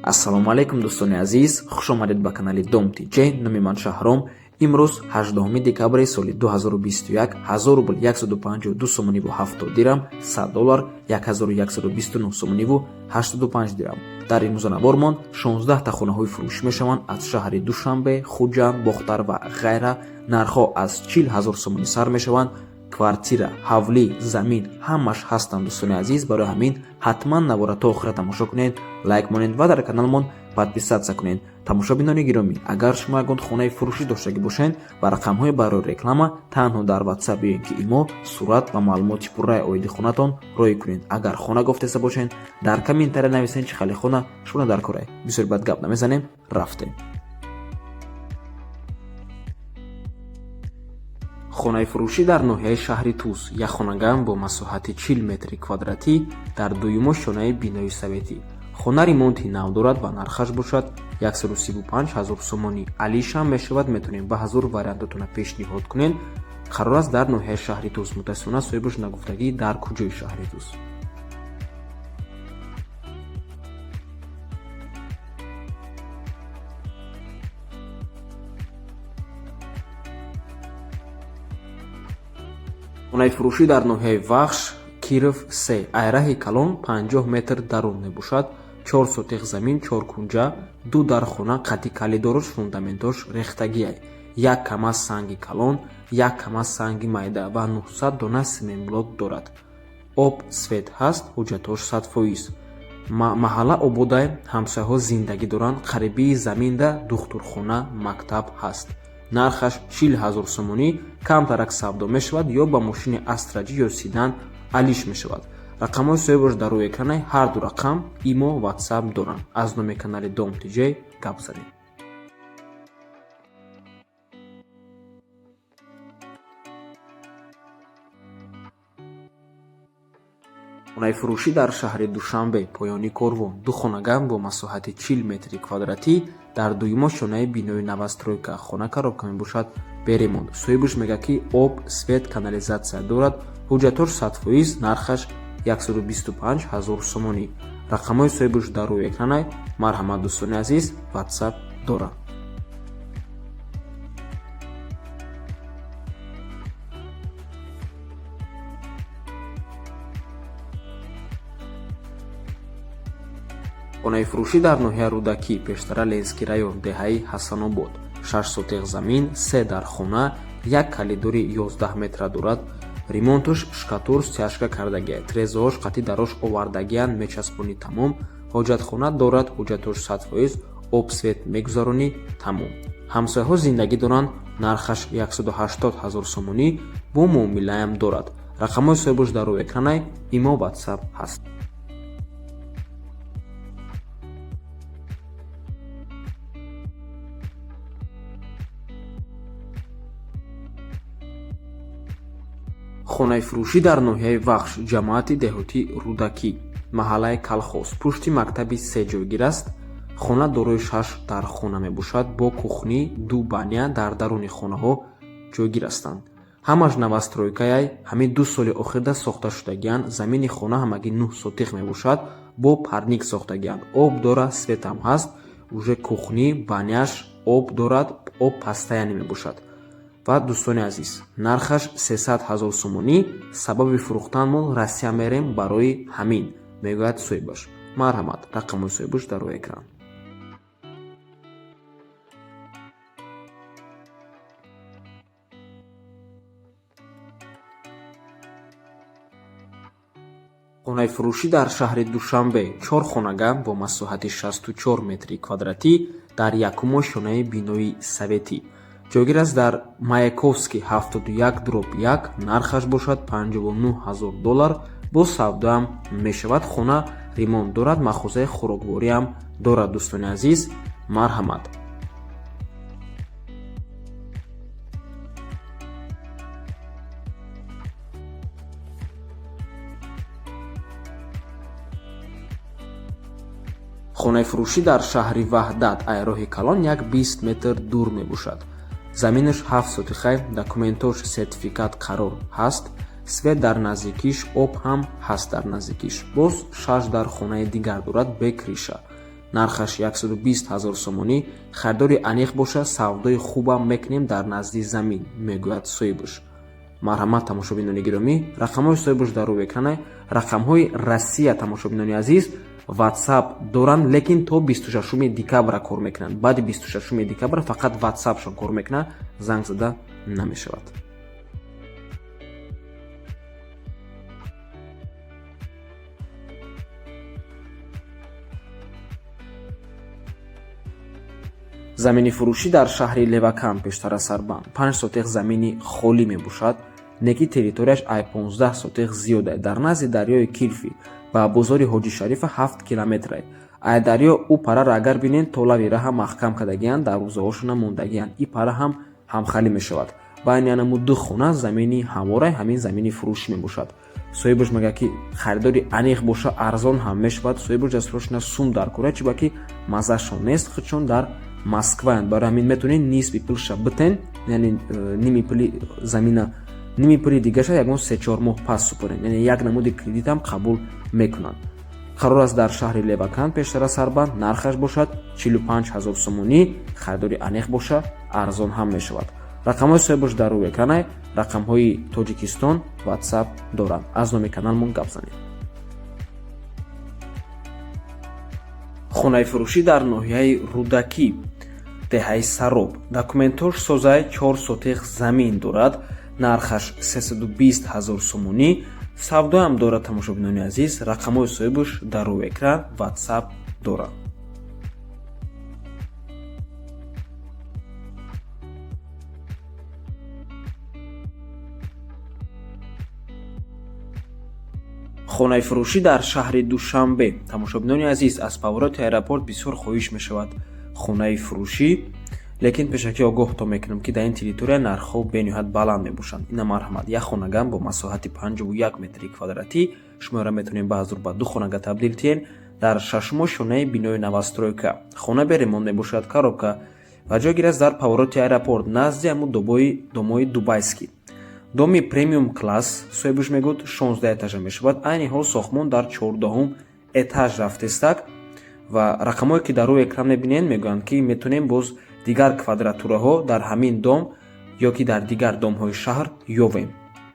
Ассалому алайкум дӯстони азиз, хушомадед ба канали Dom TJ. Номи ман Шаҳром. Имрӯз 18 декабри соли 2021 1000 рубл 152 сомониву 70 дирам, $100 1129 сомониву 85 дирам. дар ин музанабормон 16 та хонаҳои фурӯшӣ мешаванд аз шаҳри Душанбе, Хуҷанд, Бохтар ва ғайра. Нархҳо аз 40 000 сомонӣ сар мешаванд. Квартира, ҳавлӣ, замин ҳамаш ҳастанд дӯстони азиз. Барои ҳамин ҳатман навора то охира тамошо кунед, лайк монед ва дар каналмон подписатсия кунед. Тамошобинони гиромӣ, агар шумо ягон хонаи фурӯшӣ доштагӣ бошед ва рақамҳои барои реклама танҳо дар WhatsApp биёед ки имо сурат ва маълумоти пурраи оиди хонатон роӣ кунед. Агар хона гуфтеса бошед дар комментария нависед чӣ хали хона шумо дар корае. Бисёр бад гап намезанем, рафтем. хонаи фурӯшӣ дар ноҳияи шаҳри Туз, як хонаган бо масоҳати 40 метри квадратӣ дар дуюмо шонаи бинои советӣ. хона ремонти нав дорад ва нархаш бошад 135 000 сомонӣ. алишам мешавад, метавонем ба ҳазур вариантатона пешниҳод кунем. қарор аст дар ноҳияи шаҳри Туз. мутаассифона соҳибаш нагуфтагӣ дар куҷои шаҳри Туз. хонаи фурӯшӣ дар ноҳияи Вахш, Киров 3, айраҳи калон 50 метр дарун мебошад. 4 сотиқ замин, 4 кунҷа, 2 дар хона қатъи калидорош, фундаментош рехтагиай, як кама санги калон, як кама санги майда ва 900 дона семенблок дорад. об свет ҳаст, ҳуҷҷатош 100%. маҳалла ободай, ҳамсояҳо зиндагӣ доранд. қарибии заминда духтурхона, мактаб ҳаст. нархаш 40 000 сомонӣ. камтарак савдо мешавад ё ба мошини астраҷӣ ё сидан алиш мешавад. рақамҳои соҳибаш дар рӯи экране ҳар ду рақам имо WhatsApp доранд. аз номи канали Dom TJ гап занем. хонаи фурӯшӣ дар шаҳри Душанбе, поёни Корвон, ду хонаган бо масоҳати 40 метри квадратӣ дар дуюмо шонаи бинои новостройка. хона коробка мебошад бе ремонт. соҳибаш мегӯяд ки об, свет, канализатсия дорад. ҳуҷҷатош 100%. нархаш 125 000 сомонӣ. рақамҳои соҳибаш дар рӯи экране. марҳамат дӯстони азиз, WhatsApp дорад. хонаи фурӯшӣ дар ноҳияи Рудакӣ, пештара Ленский район, деҳаи Ҳасанобод. 6 сотиқ замин, 3 дар хона, як калидори 11 метра дорад. ремонтош шкатур стяжка кардагиай, трезоҳош қатъи дарош овардагиянд, мечаспонӣ тамом. ҳоҷатхона дорад, ҳуҷҷатош 100%. об свет мегузаронӣ тамом. ҳамсояҳо зиндагӣ доранд. нархаш 180 000 сомонӣ. бо муомилаам дорад. рақамҳои соҳибаш дар рӯи экране. имо WhatsApp ҳаст. хонаи фурӯшӣ дар ноҳияи Вахш, ҷамоати деҳотӣ Рудакӣ, маҳаллаи Калхоз, пушти мактаби 3 ҷойгир аст. хона дорои 6 дархона мебошад бо кухнӣ, 2 баня дар даруни хонаҳо ҷойгир ҳастанд. ҳамаш новостройкаи ҳамин 2 соли охирда сохта шудагианд. замини хона ҳамагӣ 9 сотиқ мебошад, бо парник сохтагианд. об дорад, светам ҳаст. уже кухнӣ, баняш об дорад, об пастаяни мебошад. ва дӯстони азиз, нархаш 300 000 сомонӣ. сабаби фурӯхтанмон Россия мерем, барои ҳамин, мегӯяд соҳибаш. марҳамат, рақамҳои соҳибаш дар рӯи экран. хонаи фурӯшӣ дар шаҳри Душанбе, 4 хонаган бо масоҳати 64 метри квадратӣ дар якумо шонаи бинои советӣ. ҷойгир аст дар Маяковский 71/1. нархаш бошад $59 000. бо савдоам мешавад. хона ремонт дорад. махозаи хӯроквориам дорад. дӯстони азиз, марҳамат. хонаи фурӯшӣ дар шаҳри Ваҳдат, айроҳи Калон, як 20 метр дур мебошад. заминаш 7 сотиқай, документош сертификат қарор ҳаст. свет дар наздикиш, об ҳам ҳаст дар наздикиш. боз 6 дар хонаи дигар дорад бе криша. нархаш 120 000 сомонӣ харидори аниқ боша, савдои хубам мекунем дар назди замин, мегӯяд соҳибуш. марҳамат тамошобинони гиромӣ, рақамҳои соҳибуш дар рӯи экрана. Рақамҳои Россия тамошобинони азиз WhatsApp доранд, лекин то 26 декабр кор мекунанд. баъди 26 декабр фақат WhatsAppшон кор мекунад, занг зада намешавад. замини фурӯшӣ дар шаҳри Левакан пештар аз Сарбанд 5 сотиқ замини холӣ мебошад, неки территорияш ай 15 сотиқ зиёд аст. дар назди дарёи Килфи ба бозори Ҳоҷи Шарифа 7 километр аст. ай дарё ӯ парара агар бинен то лави раҳа маҳкам кардагиянд, дар рӯзаҳошона мондагиянд. И пара ҳам ҳамхалӣ мешавад. байни анаму ду хона замини ҳамвора ҳамин замини фурӯшӣ мебошад. соҳибуш мегӯяд ки харидори аниқ боша, арзон ҳам мешавад. соҳибуш дастурашона сум дар кора, чӣ ба ки маззашон нест, худшон дар Москваанд. барои ҳамин метавонед нисби пулша битен, яъне ними пули замина, ними пули дигаша ягон 3-4 моҳ пас супорен, яъне як намуди кредитам қабул мекунанд. қарор аст дар шаҳри Левакан пештар аз Сарбанд нархаш бошад 45 000 сомонӣ, харидори аниқ боша, арзон ҳам мешавад. рақамҳои соҳибуш дар рӯи экрана. рақамҳои Тоҷикистон WhatsApp доранд. аз номи каналмон гап занед. хонаи фурӯшӣ дар ноҳияи Рудакӣ, деҳаи Сароб. документош созаи 4 сотиқ замин дорад. нархаш 320 000 сомонӣ. савдоам дорад тамошобинони азиз. рақамҳои соҳибуш дар рӯи экран WhatsApp дорад. хонаи фурӯшӣ дар шаҳри Душанбе. тамошобинони азиз, аз повороти аэропорт бисёр хоҳиш мешавад хонаи фурӯшӣ, лекин пешакӣ огоҳто мекунам ки дар ин территория нархҳо бениҳоят баланд мебошанд. ина марҳамат, як хонаган бо масоҳати 51 метри квадратӣ шуморо метавонем ба ҳазур ба 2 хонага табдил тиен дар шашумо шонаи бинои новостройка. хона бе ремонт мебошад. коробка ва ҷойгир аст дар повороти аэропорт назди ҳамун домои Дубайский. доми премиум класс соҳибуш мегӯяд 16 этажа мешавад. айни ҳол сохтмон дар 14 этаж рафтестак ва рақамҳое ки дар рӯи экран мебинед мегӯянд ки метавонем боз дигар квадратураҳо дар ҳамин дом ё ки дар дигар домҳои шаҳр ёбем.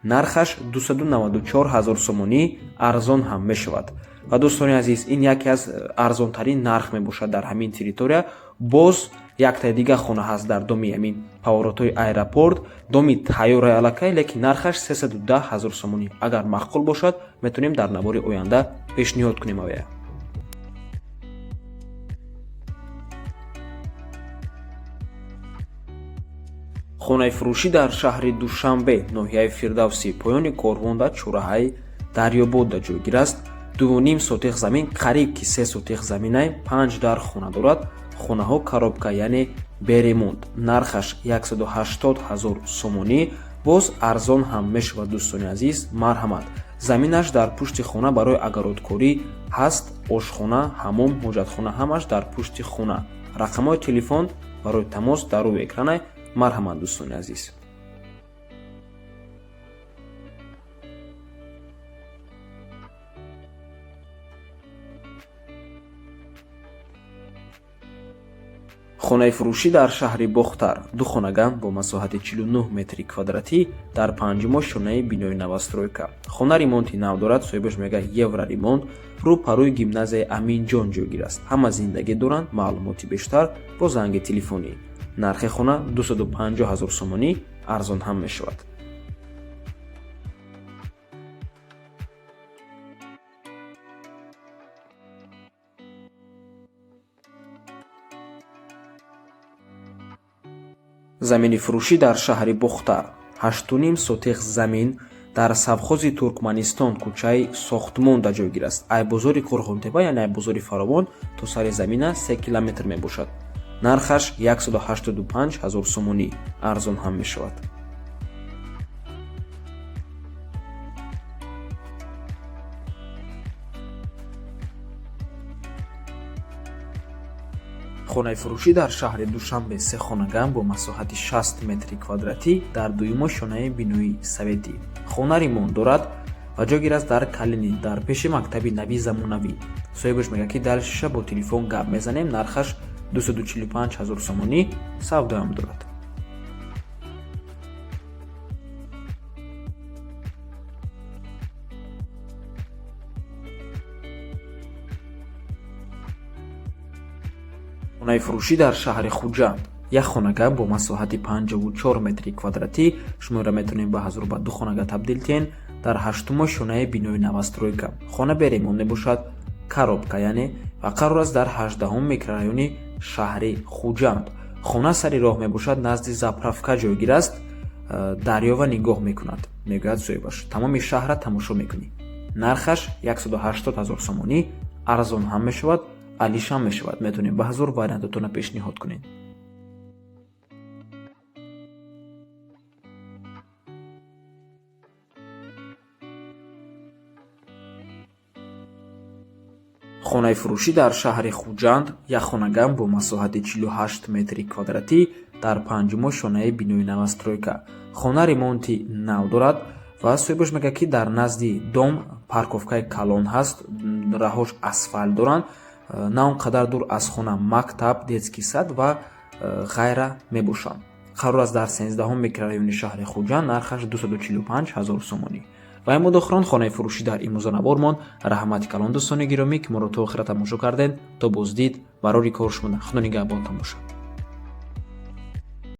нархаш 294 000 сомонӣ, арзон ҳам мешавад. ва дӯстони азиз, ин яке аз арзонтарин нарх мебошад дар ҳамин территория. боз якта дигар хона ҳаст дар доми ҳамин поворотҳои аэропорт, доми тайёра аллакай, лекин нархаш 310 000 сомонӣ. агар маъқул бошад, метавонем дар навори оянда пешниҳод кунем авея. хонаи фурӯшӣ дар шаҳри Душанбе, ноҳияи Фирдавсӣ, поёни корвонда чораҳаи Дарёбодда ҷойгир аст. 2.5 сотиқ замин, қариб ки 3 сотиқ заминай, 5 дар хона дорад. хонаҳо коробка, яъне беремонт. нархаш 180 000 сомонӣ, боз арзон ҳам мешавад. дӯстони азиз, марҳамат, заминаш дар пушти хона барои агародкорӣ ҳаст. ошхона, ҳамом, ҳоҷатхона ҳамаш дар пушти хона. рақамҳои телефон барои тамос дар рӯи экрана. марҳамат дӯстони азиз. хонаи фурӯшӣ дар шаҳри Бохтар, ду хонаган бо масоҳати 49 метри квадратӣ дар панҷумо шонаи бинои новостройка. хона ремонти нав дорад. соҳибуш мегӯяд евро ремонт. рӯ парои гимназияи Аминҷон ҷойгир аст. ҳама зиндагӣ доранд. маълумоти бештар бо занги телефонӣ. нархи хона 250 000 сомонӣ, арзон ҳам мешавад. замини фурӯшӣ дар шаҳри Бохтар, 8.5 сотиқ замин дар совхози Туркманистон, кӯчаи Сохтмонда ҷойгир аст. айбозори Қурғонтепа, яъне айбозори фаровон то сари замина 3 километр мебошад. нархаш 185 000 сомонӣ, арзон ҳам мешавад. хонаи фурӯшӣ дар шаҳри Душанбе, се хонаган бо масоҳати 60 метри квадратӣ дар дуюмо шонаи бинои советӣ. хона ремонт дорад. ва ҷойгир аст дар Калинин дар пеши мактаби нави замонавӣ. Соҳибаш мегӯяд ки дар шиша бо телефон гап мезанем. Нархаш 245 000 сомонӣ савдоям дорад. хонаи фурӯшӣ дар шаҳри Хуҷанд. як хонага бо масоҳати 54 метри квадратӣ шуморо метавонем ба 1002 хонага табдил тиҳен дар 8-умо шонаи бинои новостройка. хона бе ремонт мебошад, коробка яъне, ва қарор аст дар 18-ум микрорайони шаҳри Хуҷанд. хона сари роҳ мебошад, назди заправка ҷойгир аст, дарё ва нигоҳ мекунад, мегӯяд соҳибаш. тамоми шаҳрро тамошо мекунӣ. нархаш 180 000 сомонӣ, арзон ҳам мешавад, алиш ҳам мешавад. метавонем баъзор вариантотона пешниҳод кунед. хонаи фурӯшӣ дар шаҳри Хуҷанд. як хонага бо масоҳати 48 метри квадратӣ дар 5-умо шонаи бинои новостройка. хона ремонти нав дорад ва соҳибаш мегӯяд ки дар назди дом парковкаи калон ҳаст, раҳош асфальт доранд. на он қадар дур аз хона мактаб, детский сад ва ғайра мебошанд. қарор аст дар 13-ум микрорайони шаҳри Хуҷанд. нархаш 245 000 сомонӣ. ва ин буд охирон хонаи фурӯшӣ дар имрӯзанавор монд. раҳмати калон дӯстони гиромӣ ки моро то охира тамошо кардед. то боздид барори кор шумо худо нигаҳбонтон бошад.